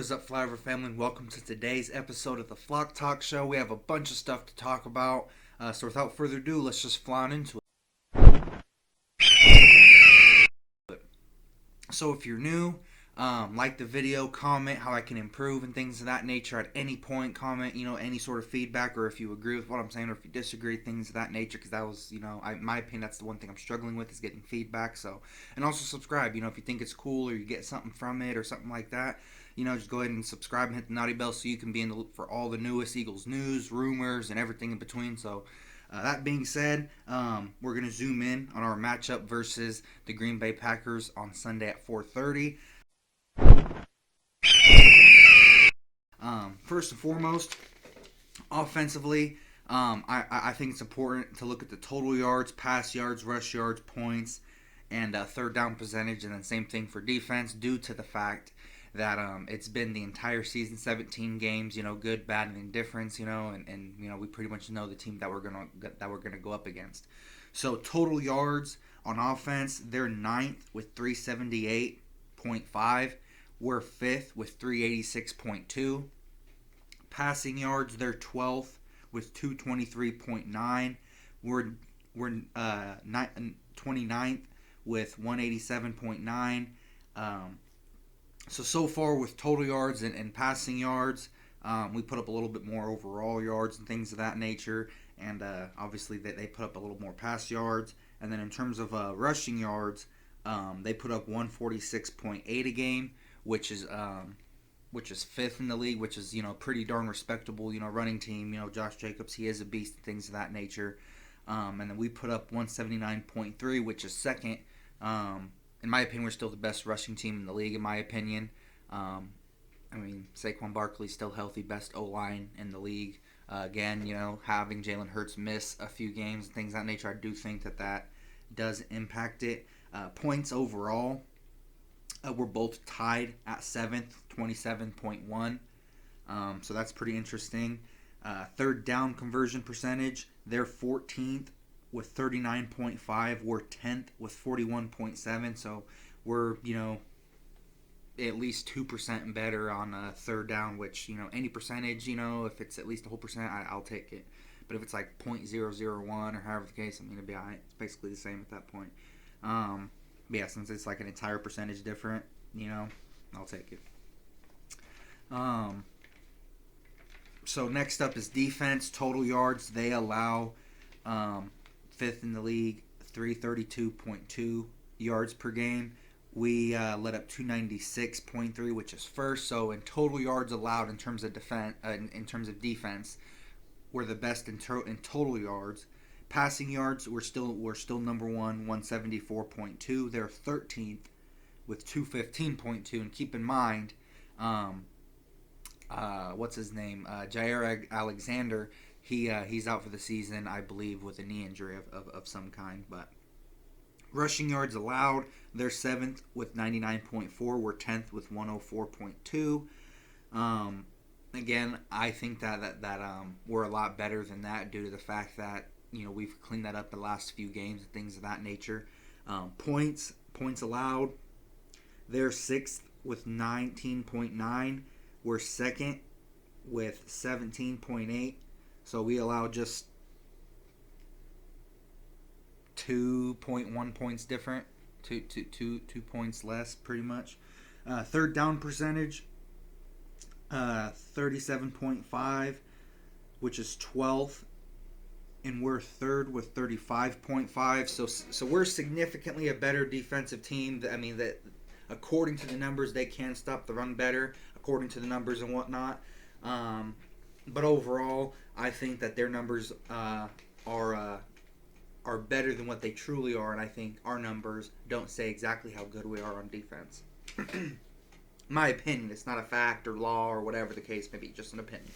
What is up, Flyover family, and welcome to today's episode of the Flock Talk Show. We have a bunch of stuff to talk about, so without further ado, let's just fly on into it. So if you're new, like the video, comment how I can improve and things of that nature at any point. Comment, any sort of feedback, or if you agree with what I'm saying, or if you disagree, things of that nature, because that was, in my opinion, that's the one thing I'm struggling with, is getting feedback. So, and also subscribe, if you think it's cool or you get something from it or something like that. Just go ahead and subscribe and hit the naughty bell so you can be in the loop for all the newest Eagles news, rumors, and everything in between. So, that being said, we're going to zoom in on our matchup versus the Green Bay Packers on Sunday at 4:30. First and foremost, offensively, I think it's important to look at the total yards, pass yards, rush yards, points, and third down percentage, and then same thing for defense, due to the fact that it's been the entire season, 17 games, good, bad, and indifference, and we pretty much know the team that we're gonna go up against. So total yards on offense, they're ninth with 378.5. We're fifth with 386.2. Passing yards, they're 12th with 223.9. We're 29th with 187.9. So far with total yards and passing yards, we put up a little bit more overall yards and things of that nature, and obviously they put up a little more pass yards. And then in terms of rushing yards, they put up 146.8 a game, which is fifth in the league, which is pretty darn respectable. Running team. Josh Jacobs, he is a beast, things of that nature. And then we put up 179.3, which is second. In my opinion, we're still the best rushing team in the league, in my opinion. Saquon Barkley's still healthy, best O-line in the league. Again, having Jalen Hurts miss a few games and things of that nature, I do think that does impact it. Points overall, we're both tied at 7th, 27.1. So that's pretty interesting. Third down conversion percentage, they're 14th with 39.5. We're 10th with 41.7. So we're, at least 2% better on third down, which, any percentage, if it's at least a whole percent, I'll take it. But if it's like 0.001 or however the case, it'll be all right. It's basically the same at that point. Yeah, since it's like an entire percentage different, I'll take it. So next up is defense. Total yards, they allow fifth in the league, 332.2 yards per game. We let up 296.3, which is first. So in total yards allowed in terms of defense, we're the best in total yards. Passing yards, we're still number one, 174.2. They're 13th with 215.2. And keep in mind, what's his name? Jair Alexander. He's out for the season, I believe, with a knee injury of some kind. But rushing yards allowed, they're 7th with 99.4. We're 10th with 104.2. Again, I think that we're a lot better than that due to the fact that we've cleaned that up the last few games and things of that nature. Points allowed, they're 6th with 19.9. We're 2nd with 17.8. So we allow just 2.1 points different, two points less, pretty much. Third down percentage, 37.5, which is 12th, and we're third with 35.5. So we're significantly a better defensive team. That according to the numbers, they can stop the run better, according to the numbers and whatnot. But overall, I think that their numbers are better than what they truly are, and I think our numbers don't say exactly how good we are on defense. My opinion. It's not a fact or law or whatever the case may be, just an opinion.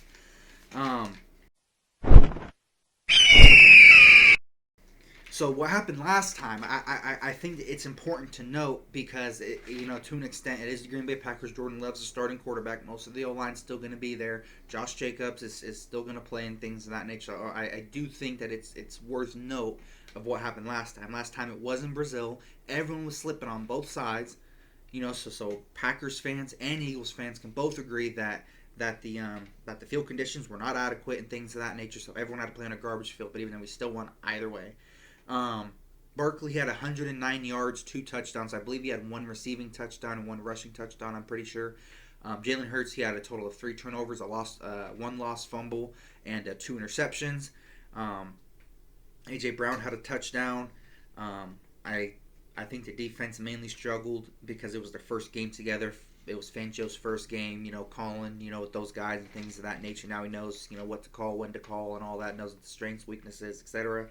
So what happened last time, I think it's important to note because, to an extent, it is the Green Bay Packers. Jordan Love's the starting quarterback. Most of the O-line's still going to be there. Josh Jacobs is still going to play and things of that nature. So I do think that it's worth note of what happened last time. Last time it was in Brazil. Everyone was slipping on both sides. So Packers fans and Eagles fans can both agree that the field conditions were not adequate and things of that nature. So everyone had to play on a garbage field, but even then we still won either way. Barkley had 109 yards, 2 touchdowns. I believe he had 1 receiving touchdown and 1 rushing touchdown. I'm pretty sure. Jalen Hurts, he had a total of 3 turnovers, 1 lost fumble, and 2 interceptions. AJ Brown had a touchdown. I think the defense mainly struggled because it was their first game together. It was Fangio's first game, calling, with those guys and things of that nature. Now he knows, what to call, when to call, and all that. Knows the strengths, weaknesses, etc.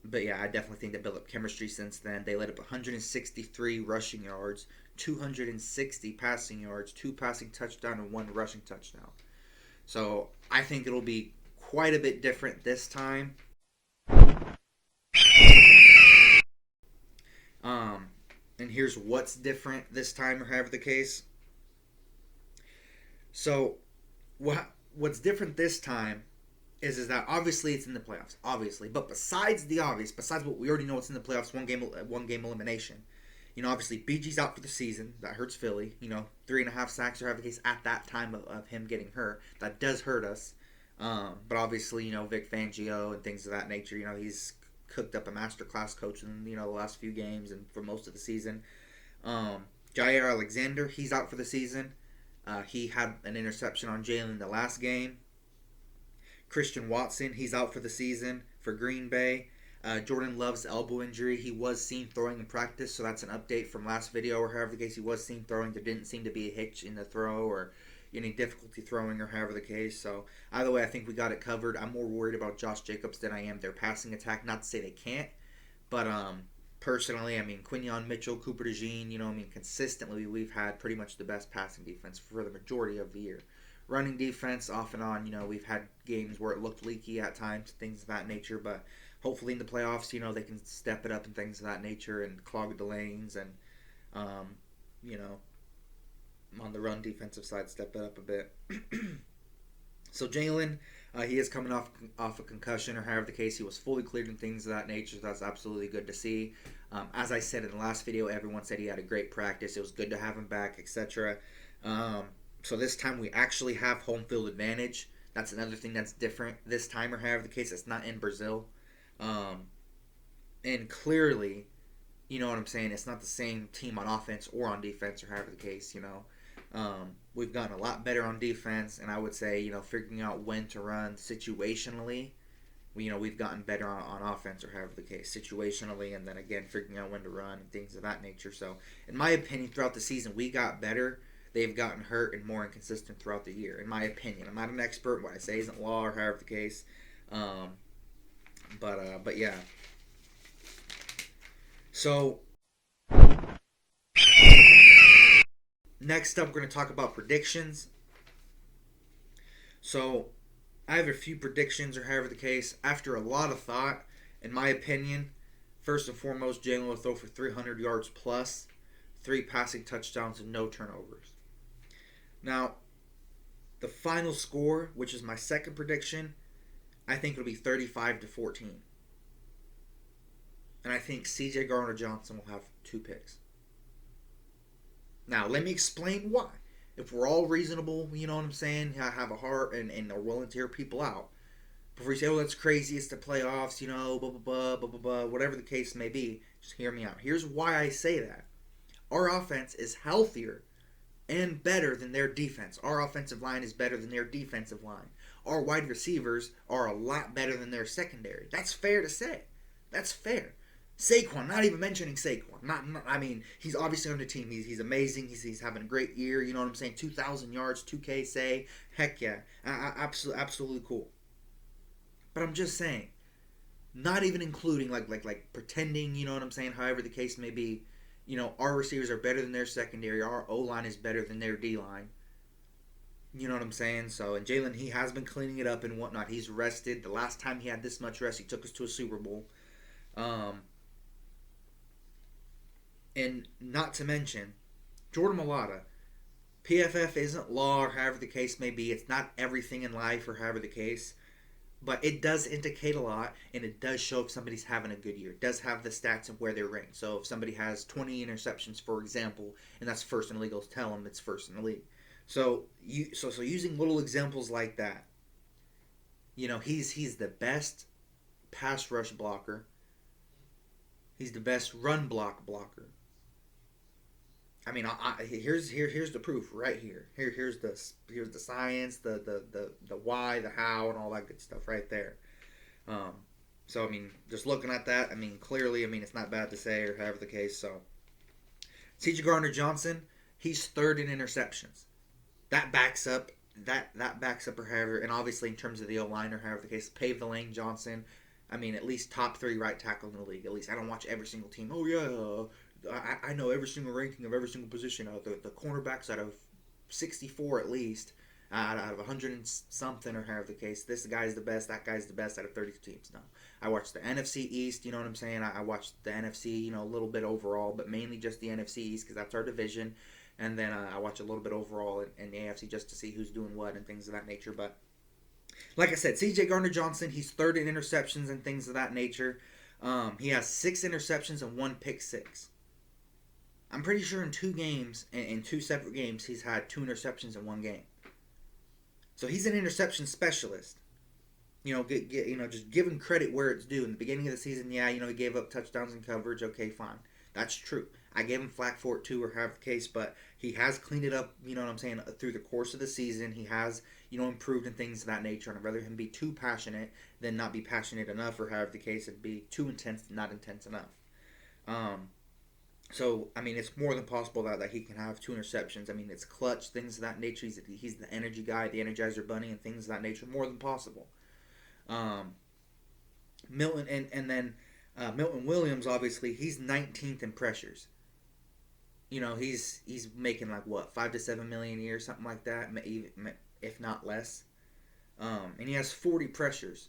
But yeah, I definitely think they built up chemistry since then. They led up 163 rushing yards, 260 passing yards, 2 passing touchdowns, and 1 rushing touchdown. So I think it'll be quite a bit different this time. And here's what's different this time, or however the case. So what's different this time is that obviously it's in the playoffs, obviously. But besides the obvious, besides what we already know, it's in the playoffs, one game elimination. Obviously BG's out for the season. That hurts Philly. 3.5 sacks, or however the case, at that time of him getting hurt. That does hurt us. But obviously, Vic Fangio and things of that nature, he's cooked up a masterclass coach in the last few games and for most of the season. Jair Alexander, he's out for the season. He had an interception on Jalen the last game. Christian Watson, he's out for the season for Green Bay. Jordan Love's elbow injury, he was seen throwing in practice, so that's an update from last video, or however the case, he was seen throwing. There didn't seem to be a hitch in the throw or any difficulty throwing, or however the case. So either way, I think we got it covered. I'm more worried about Josh Jacobs than I am their passing attack. Not to say they can't, but personally, Quinyon Mitchell, Cooper DeJean, consistently we've had pretty much the best passing defense for the majority of the year. Running defense, off and on, we've had games where it looked leaky at times, things of that nature, but hopefully in the playoffs, they can step it up and things of that nature and clog the lanes and, on the run defensive side, step it up a bit. So Jalen, he is coming off a concussion, or however the case. He was fully cleared and things of that nature. So that's absolutely good to see. As I said in the last video, everyone said he had a great practice. It was good to have him back, etc. So this time we actually have home field advantage. That's another thing that's different this time, or however the case. It's not in Brazil. And clearly, you know what I'm saying, it's not the same team on offense or on defense, or however the case, We've gotten a lot better on defense, and I would say, figuring out when to run situationally, we've gotten better on offense, or however the case, situationally, and then again, figuring out when to run and things of that nature. So, in my opinion, throughout the season, we got better. They've gotten hurt and more inconsistent throughout the year, in my opinion. I'm not an expert. What I say isn't law, or however the case. But yeah. So, next up, we're going to talk about predictions. So, I have a few predictions, or however the case. After a lot of thought, in my opinion, first and foremost, Jalen will throw for 300 yards plus, 3 passing touchdowns, and no turnovers. Now, the final score, which is my second prediction, I think it'll be 35-14. And I think C.J. Gardner-Johnson will have 2 picks. Now, let me explain why. If we're all reasonable, you know what I'm saying, have a heart and are willing to hear people out. Before you say, that's crazy, it's the playoffs, blah, blah, blah, blah, blah, blah, whatever the case may be, just hear me out. Here's why I say that. Our offense is healthier and better than their defense. Our offensive line is better than their defensive line. Our wide receivers are a lot better than their secondary. That's fair to say. That's fair. Saquon, not even mentioning Saquon. He's obviously on the team. He's amazing. He's having a great year. You know what I'm saying? 2,000 yards, 2K say. Heck yeah. Absolutely cool. But I'm just saying, not even including like pretending, you know what I'm saying, however the case may be, our receivers are better than their secondary. Our O-line is better than their D-line. You know what I'm saying? So, and Jalen, he has been cleaning it up and whatnot. He's rested. The last time he had this much rest, he took us to a Super Bowl. And not to mention, Jordan Mailata, PFF isn't law, or however the case may be. It's not everything in life, or however the case. But it does indicate a lot, and it does show if somebody's having a good year. It does have the stats of where they're ranked. So if somebody has 20 interceptions, for example, and that's first in the league, it'll tell them it's first in the league. So using little examples like that, he's the best pass rush blocker. He's the best run blocker. I mean, here's the proof right here. Here's the science, the why, the how, and all that good stuff right there. Um, so I mean, just looking at that, I mean, clearly, I mean, it's not bad to say, or however the case. So, C.J. Gardner-Johnson, he's third in interceptions. That backs up that backs up or however, and obviously in terms of the O line or however the case, Pave the Lane Johnson. I mean, at least top 3 right tackle in the league. At least I don't watch every single team. Oh yeah, I know every single ranking of every single position. The cornerbacks out of 64 at least, out of 100 and something or however the case. This guy's the best. That guy's the best out of 32 teams. No, I watched the NFC East. You know what I'm saying? I watched the NFC. A little bit overall, but mainly just the NFC East because that's our division. And then I watch a little bit overall in the AFC just to see who's doing what and things of that nature. But like I said, C.J. Gardner-Johnson, he's third in interceptions and things of that nature. He has 6 interceptions and 1 pick six. I'm pretty sure in 2 games, in 2 separate games, he's had 2 interceptions in 1 game. So he's an interception specialist. Just giving credit where it's due. In the beginning of the season, he gave up touchdowns and coverage. Okay, fine. That's true. I gave him flack for it too, or however the case, but he has cleaned it up, you know what I'm saying, through the course of the season. He has, improved in things of that nature. And I'd rather him be too passionate than not be passionate enough, or however the case, and be too intense than not intense enough. So, I mean, it's more than possible that he can have 2 interceptions. I mean, it's clutch, things of that nature. He's the energy guy, the Energizer Bunny, and things of that nature. More than possible. Milton, and then Milton Williams, obviously, he's 19th in pressures. He's making like what, 5 to 7 million a year, something like that, if not less. And he has 40 pressures.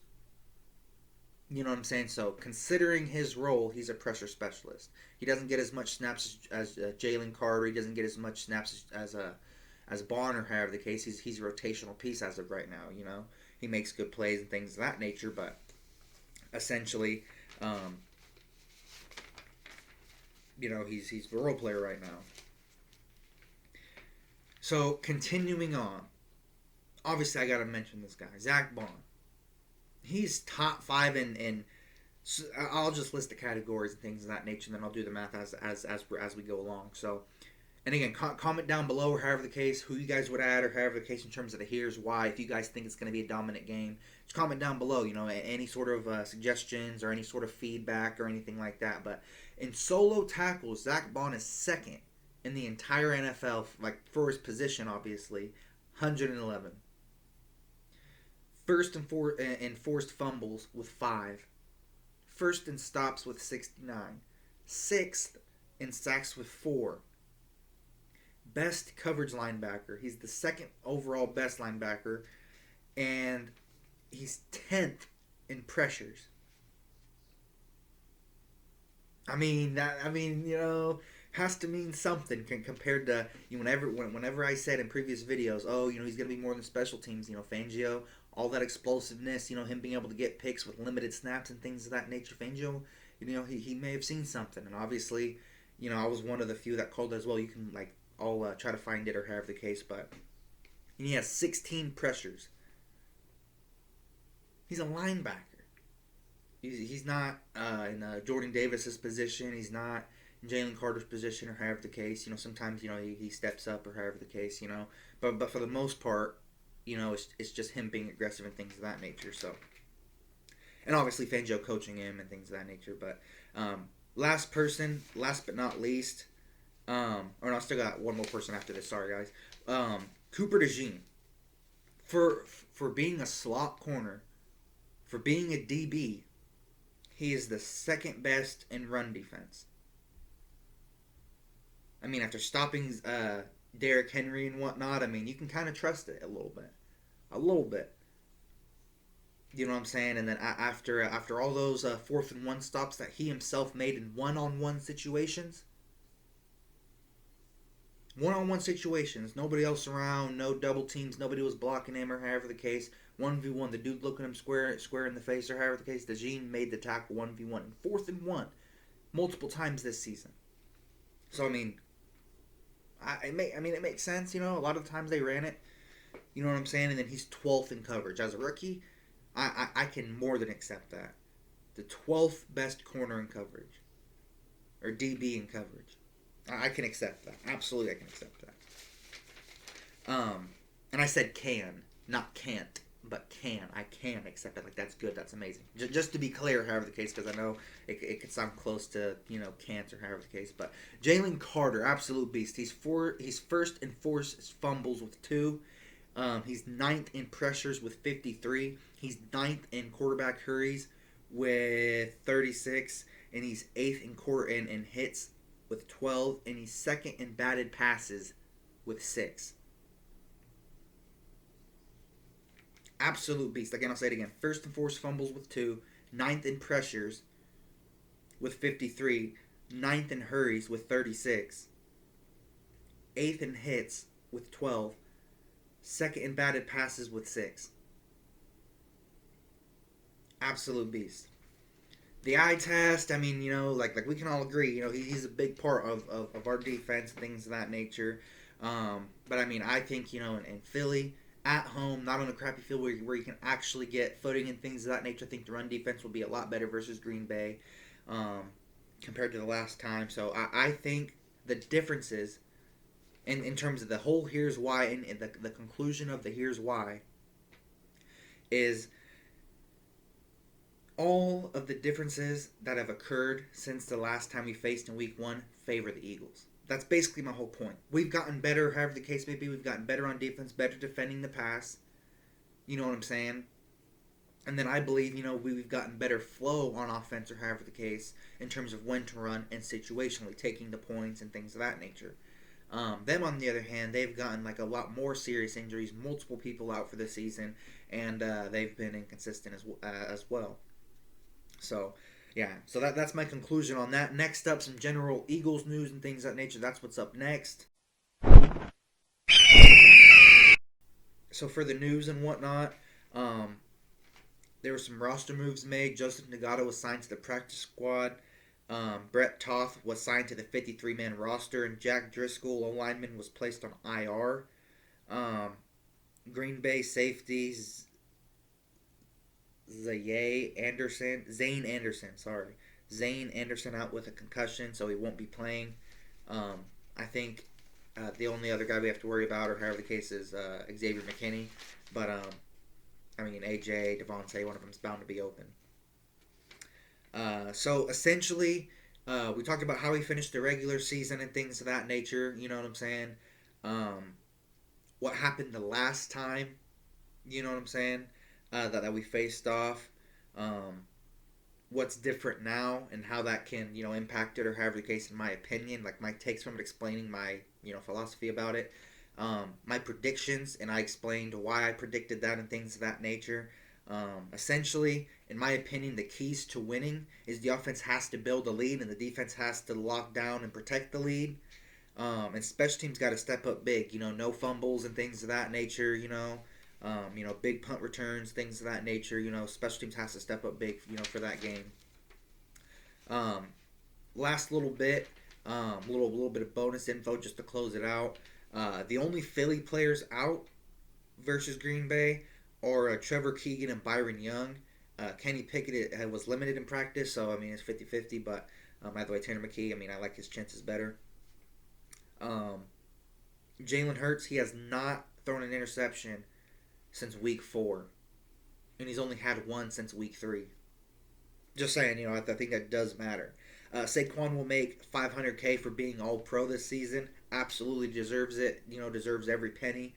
You know what I'm saying? So considering his role, he's a pressure specialist. He doesn't get as much snaps as Jalen Carter. He doesn't get as much snaps as Bond or however the case. He's a rotational piece as of right now. He makes good plays and things of that nature, but essentially. He's the role player right now. So, continuing on. Obviously, I got to mention this guy, Zach Bond. He's top 5 in I'll just list the categories and things of that nature, and then I'll do the math as we go along. So, and again, comment down below, or however the case, who you guys would add, or however the case in terms of the here's why. If you guys think it's going to be a dominant game, just comment down below. Any sort of suggestions or any sort of feedback or anything like that. But in solo tackles, Zach Bond is second in the entire NFL, like for his position, obviously, 111. First in forced fumbles with 5. First in stops with 69. 6th in sacks with 4. Best coverage linebacker. He's the 2nd overall best linebacker, and he's 10th in pressures. I mean, has to mean something compared to whenever I said in previous videos, he's gonna be more than special teams. Fangio, all that explosiveness, him being able to get picks with limited snaps and things of that nature. Fangio, he may have seen something, and obviously, I was one of the few that called as well. You can I'll try to find it or however the case, but he has 16 pressures. He's a linebacker. He's not in Jordan Davis's position. He's not in Jalen Carter's position or however the case. Sometimes he steps up or however the case. But for the most part, it's just him being aggressive and things of that nature. So, and obviously Fangio coaching him and things of that nature. But last but not least. I still got one more person after this. Sorry, guys. Cooper DeJean. For being a slot corner, for being a DB, he is the 2nd best in run defense. I mean, after stopping Derrick Henry and whatnot, I mean, you can kind of trust it a little bit. You know what I'm saying? And then after all those 4th and 1 stops that he himself made in one-on-one situations. One-on-one situations, nobody else around, no double teams, nobody was blocking him or however the case. 1v1, the dude looking him square in the face or however the case. DeJean made the tackle 1v1, 4th and 1, multiple times this season. So I mean, it makes sense. A lot of the times they ran it. You know what I'm saying? And then he's 12th in coverage as a rookie. I can more than accept that. The 12th best corner in coverage, or DB in coverage. I can accept that. Absolutely, I can accept that. And I said can, not can't, but can. I can accept it. Like, that's good. That's amazing. Just to be clear, however the case, because I know it could sound close to, can't or however the case. But Jalen Carter, absolute beast. He's first in forced fumbles with 2. He's 9th in pressures with 53. He's 9th in quarterback hurries with 36. And he's 8th in hits with 12. And he's 2nd in batted passes with 6. Absolute beast. Again, I'll say it again. First in forced fumbles with 2. 9th in pressures with 53. 9th in hurries with 36. 8th in hits with 12. 2nd in batted passes with 6. Absolute beast. The eye test, I mean, like we can all agree, he's a big part of our defense, things of that nature. But I mean, I think, in Philly, at home, not on a crappy field where you can actually get footing and things of that nature, I think the run defense will be a lot better versus Green Bay compared to the last time. So I think the differences in terms of the whole here's why and the conclusion of the here's why is all of the differences that have occurred since the last time we faced in week 1 favor the Eagles. That's basically my whole point. We've gotten better, however the case may be. We've gotten better on defense, better defending the pass. You know what I'm saying? And then I believe, we've gotten better flow on offense, or however the case, in terms of when to run and situationally, taking the points and things of that nature. Them, on the other hand, they've gotten like a lot more serious injuries, multiple people out for the season, and they've been inconsistent as well. So, yeah. So that's my conclusion on that. Next up, some general Eagles news and things of that nature. That's what's up next. So for the news and whatnot, there were some roster moves made. Joseph Nagata was signed to the practice squad. Brett Toth was signed to the 53-man roster, and Jack Driscoll, O-lineman, was placed on IR. Green Bay safeties Zane Anderson out with a concussion, so he won't be playing. I think the only other guy we have to worry about, or however the case is, Xavier McKinney. But, AJ, Devontae, one of them is bound to be open. So, essentially, we talked about how he finished the regular season and things of that nature, you know what I'm saying? What happened the last time, you know what I'm saying? That we faced off, what's different now, and how that can impact it, or however the case, in my opinion, like my takes from it, explaining my philosophy about it, my predictions, and I explained why I predicted that and things of that nature. Essentially, in my opinion, the keys to winning is the offense has to build a lead and the defense has to lock down and protect the lead. And special teams got to step up big. No fumbles and things of that nature. Big punt returns, things of that nature. Special teams has to step up big. For that game. Last little bit, little bit of bonus info just to close it out. The only Philly players out versus Green Bay are Trevor Keegan and Byron Young. Kenny Pickett was limited in practice, so it's 50-50. But by the way, Tanner McKee, I like his chances better. Jalen Hurts, he has not thrown an interception since week 4, and he's only had one since week 3. Just saying, I think that does matter. Saquon will make $500K for being All-Pro this season. Absolutely deserves it. Deserves every penny.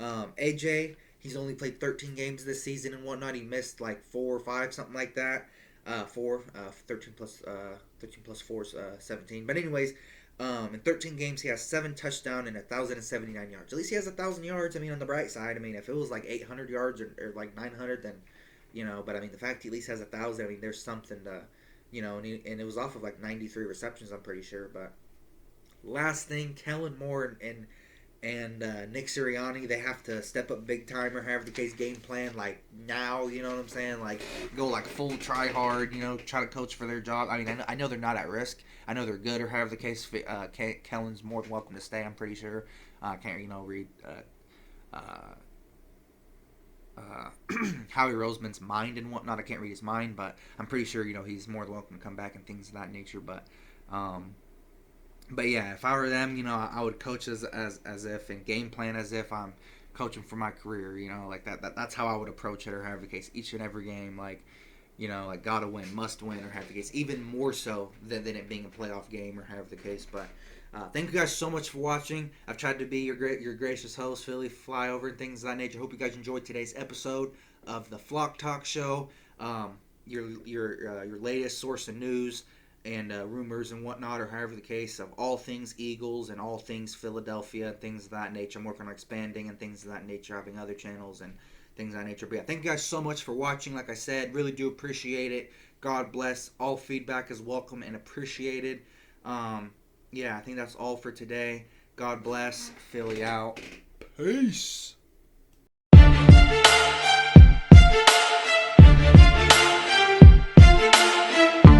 AJ, he's only played 13 games this season and whatnot. He missed like 4 or 5, something like that. 13 plus 4 is 17. But anyways, in 13 games, he has 7 touchdowns and 1,079 yards. At least he has 1,000 yards. On the bright side, if it was like 800 yards or like 900, then, but the fact he at least has 1,000, there's something to, and it was off of like 93 receptions, I'm pretty sure. But last thing, Kellen Moore and Nick Sirianni, they have to step up big time or however the case game plan like now, you know what I'm saying? Like go like full try hard, try to coach for their job. I mean, I know they're not at risk. I know they're good or however the case. Kellen's more than welcome to stay. I'm pretty sure. I can't read Howie Roseman's mind and whatnot. I can't read his mind, but I'm pretty sure he's more than welcome to come back and things of that nature. But yeah, if I were them, I would coach as if and game plan as if I'm coaching for my career. Like that's how I would approach it or however the case. Each and every game, like like gotta win, must win or however the case. Even more so than it being a playoff game or however the case. But thank you guys so much for watching. I've tried to be your gracious host, Philly Flyover, and things of that nature. Hope you guys enjoyed today's episode of the Flock Talk Show. Your latest source of news and rumors and whatnot, or however the case, of all things Eagles and all things Philadelphia and things of that nature. I'm working on expanding and things of that nature, having other channels and things of that nature. But yeah, thank you guys so much for watching. Like I said, really do appreciate it. God bless. All feedback is welcome and appreciated. Yeah, I think that's all for today. God bless. Philly out. Peace.